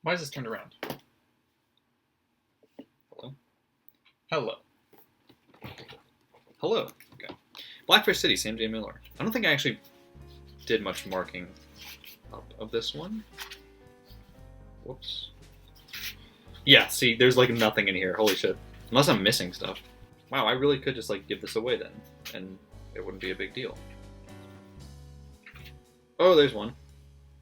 Why is this turned around? Hello? Hello. Hello. Okay. Blackfish City, Sam J. Miller. I don't think I actually did much marking up of this one. Whoops. Yeah, see, there's like nothing in here. Holy shit. Unless I'm missing stuff. Wow, I really could just like give this away then, and it wouldn't be a big deal. Oh, there's one.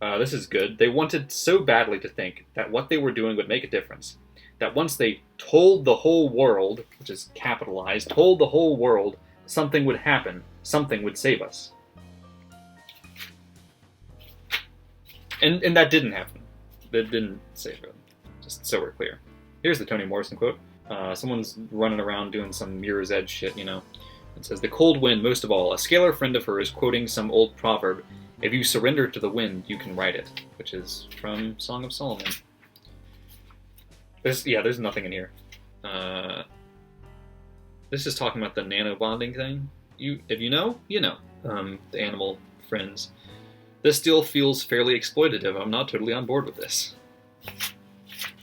This is good. They wanted so badly to think that what they were doing would make a difference, that once they told the whole world, which is capitalized, told the whole world, something would happen, something would save us. And that didn't happen. That didn't save them. Just so we're clear. Here's the Toni Morrison quote. Someone's running around doing some Mirror's Edge shit, you know. It says, "The cold wind, most of all, a scalar friend of hers quoting some old proverb, if you surrender to the wind, you can ride it," which is from Song of Solomon. There's nothing in here. This is talking about the nano bonding thing. If you know, you know. The animal friends. This still feels fairly exploitative. I'm not totally on board with this.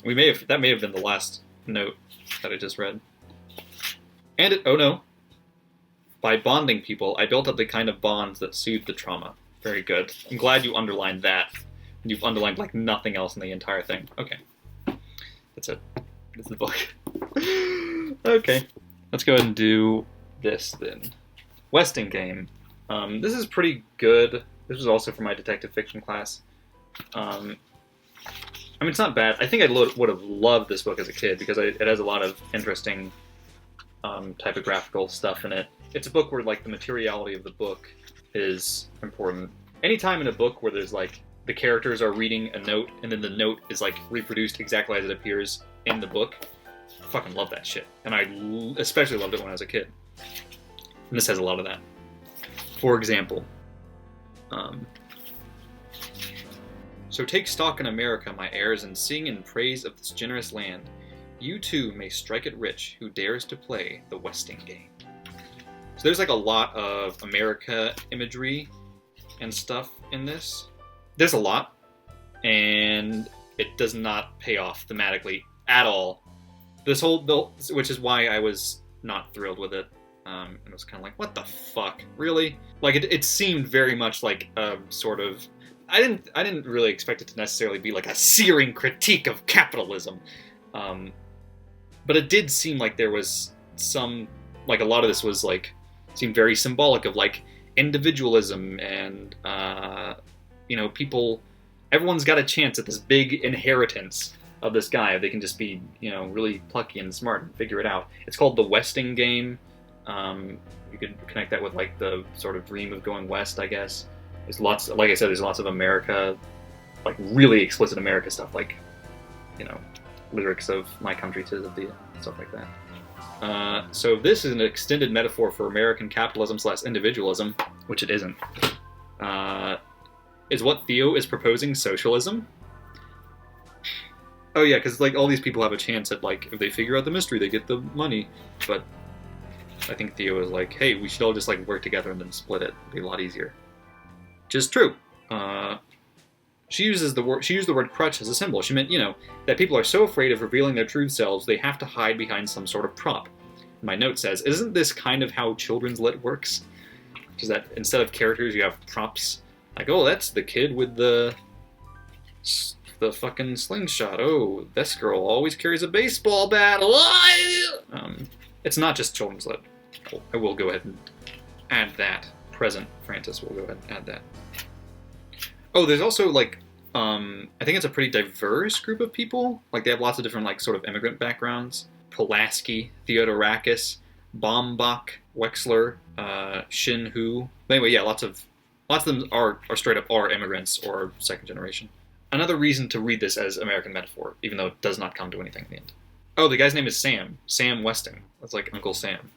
That may have been the last note that I just read. And oh no. By bonding people, I built up the kind of bonds that soothe the trauma. Very good. I'm glad you underlined that. You've underlined like nothing else in the entire thing. Okay. That's it. That's the book. Okay. Let's go ahead and do this then. Westing game. This is pretty good. This was also for my detective fiction class. I mean, it's not bad. I think I would have loved this book as a kid because it has a lot of interesting typographical stuff in it. It's a book where like the materiality of the book is important. Anytime in a book where there's like the characters are reading a note and then the note is like reproduced exactly as it appears in the book, I fucking love that shit. And I especially loved it when I was a kid. And this has a lot of that. For example, so take stock in America, my heirs, and sing in praise of this generous land. You too may strike it rich who dares to play the Westing game. So there's like a lot of America imagery and stuff in this. There's a lot, and it does not pay off thematically at all. This whole bill, which is why I was not thrilled with it. And it was kind of like, what the fuck, really? Like it seemed very much like a sort of. I didn't really expect it to necessarily be like a searing critique of capitalism, but it did seem like there was some, like a lot of this was like seemed very symbolic of like individualism and people. Everyone's got a chance at this big inheritance of this guy if they can just be really plucky and smart and figure it out. It's called the Westing game. You could connect that with like the sort of dream of going west, I guess. There's lots, like I said, there's lots of America, like really explicit America stuff, like, lyrics of My Country 'Tis of Thee, stuff like that. So this is an extended metaphor for American capitalism / individualism, which it isn't. Is what Theo is proposing socialism? Oh yeah, because like all these people have a chance at like, if they figure out the mystery, they get the money, but I think Theo is like, hey, we should all just like work together and then split it. It'd be a lot easier. Which is true. She used the word crutch as a symbol. She meant, that people are so afraid of revealing their true selves, they have to hide behind some sort of prop. My note says, isn't this kind of how children's lit works? Which is that instead of characters, you have props. Like, oh, that's the kid with the fucking slingshot. Oh, this girl always carries a baseball bat. It's not just children's lit. I will go ahead and add that. Present Francis will go ahead and add that. Oh, there's also like, I think it's a pretty diverse group of people. Like they have lots of different like sort of immigrant backgrounds. Pulaski, Theodorakis, Baumbach, Wexler, Shin Hu. Anyway, yeah, lots of them are straight up are immigrants or second generation. Another reason to read this as American metaphor, even though it does not come to anything in the end. Oh, the guy's name is Sam. Sam Westing. That's like Uncle Sam.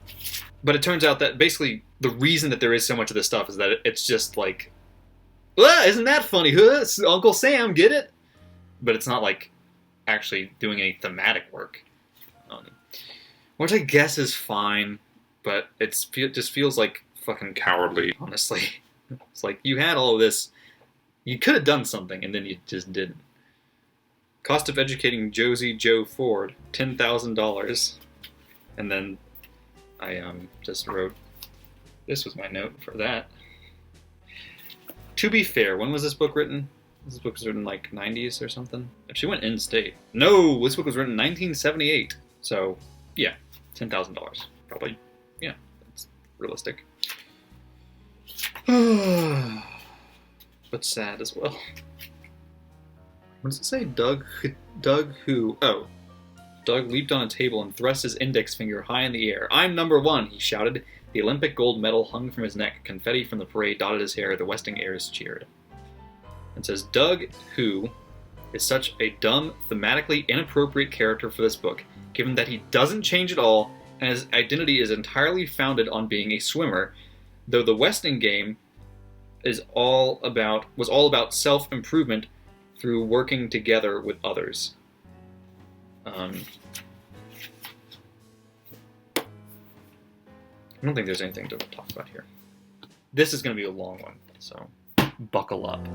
But it turns out that basically the reason that there is so much of this stuff is that it's just like, isn't that funny? Huh? Uncle Sam, get it? But it's not like actually doing any thematic work. Which I guess is fine, but it just feels like fucking cowardly, honestly. It's like, you had all of this, you could have done something, and then you just didn't. Cost of educating Josie Joe Ford, $10,000. And then I just wrote, this was my note for that. To be fair, when was this book written? This book was written like 90s or something. She went in-state. No, this book was written in 1978. So, yeah, $10,000. Probably, yeah, that's realistic. But sad as well. What does it say? Doug who? Oh. Doug leaped on a table and thrust his index finger high in the air. "I'm number one," he shouted. The Olympic gold medal hung from his neck. Confetti from the parade dotted his hair. The Westing heirs cheered. It says, Doug who is such a dumb, thematically inappropriate character for this book, given that he doesn't change at all, and his identity is entirely founded on being a swimmer, though the Westing game was all about self-improvement through working together with others. I don't think there's anything to talk about here. This is going to be a long one, so buckle up.